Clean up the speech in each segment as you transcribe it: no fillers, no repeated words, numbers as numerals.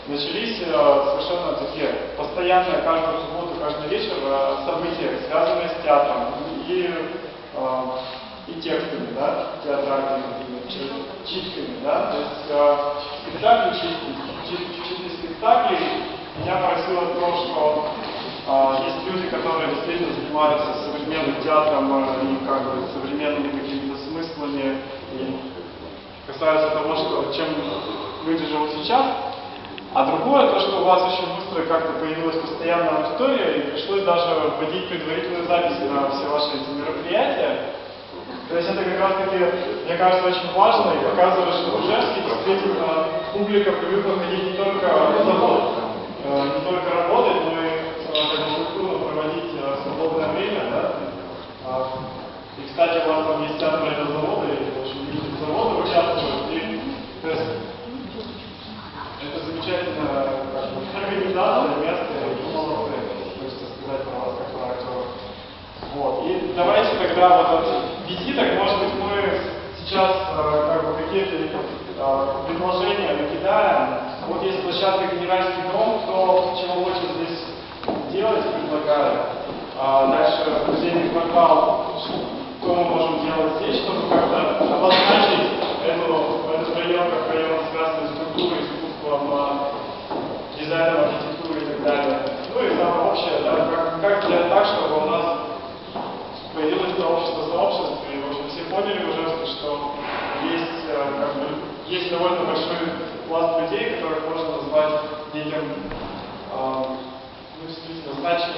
начались совершенно такие постоянные каждую субботу, каждый вечер события, связанные с театром и текстами, да, театральными, читками, да, то есть спектакли, читки спектаклей. Меня поразило то, что есть люди, которые действительно занимаются современным театром и как бы современными какими-то смыслами и касаются того, что, чем люди живут сейчас. А другое, то, что у вас очень быстро как-то появилась постоянная аудитория, и пришлось даже вводить предварительную запись на все ваши эти мероприятия. То есть это как раз таки, мне кажется, очень важно и показывает, что в Ижевске действительно публика привыкла ходить не только на завод, не только работать, но и культурно проводить свободное время, да. И, кстати, у вас там есть театр завода, и очень многие заводы участвуют, и то есть это замечательная организация, место, и молодцы, хочется сказать про вас как про актеров. Вот. И давайте тогда вот от визиток, может быть, мы сейчас как бы какие-то предложения накидаем. Вот есть площадка Генеральский дом, кто чего хочет здесь делать, предлагаю. Дальше музейный квартал, что мы можем делать здесь, чтобы как-то обозначить этот район как район связанный с культурой, искусством, дизайном, архитектурой и так далее. Ну и самое общее, да, как сделать так, чтобы у нас появилось сообщество сообществ, и в общем все поняли уже, что есть, как бы, есть довольно большой пласт людей, которых можно назвать неким действительно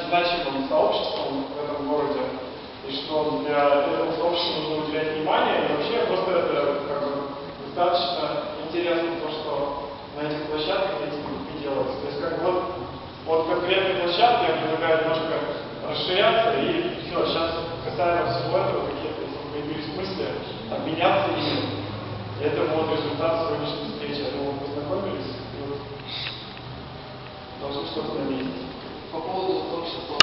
значимым сообществом в этом городе, и что для этого сообщества нужно уделять внимание, и вообще просто это как бы достаточно интересно то, что на этих площадках эти группы делаются. То есть как вот конкретной площадки я предлагаю немножко расширяться, и все, сейчас касаемо всего этого, какие-то появились мысли, обменяться ими. И это вот результат сегодняшней встречи. Я думаю, вы познакомились, и вот должны что-то наметить. По поводу сообщества.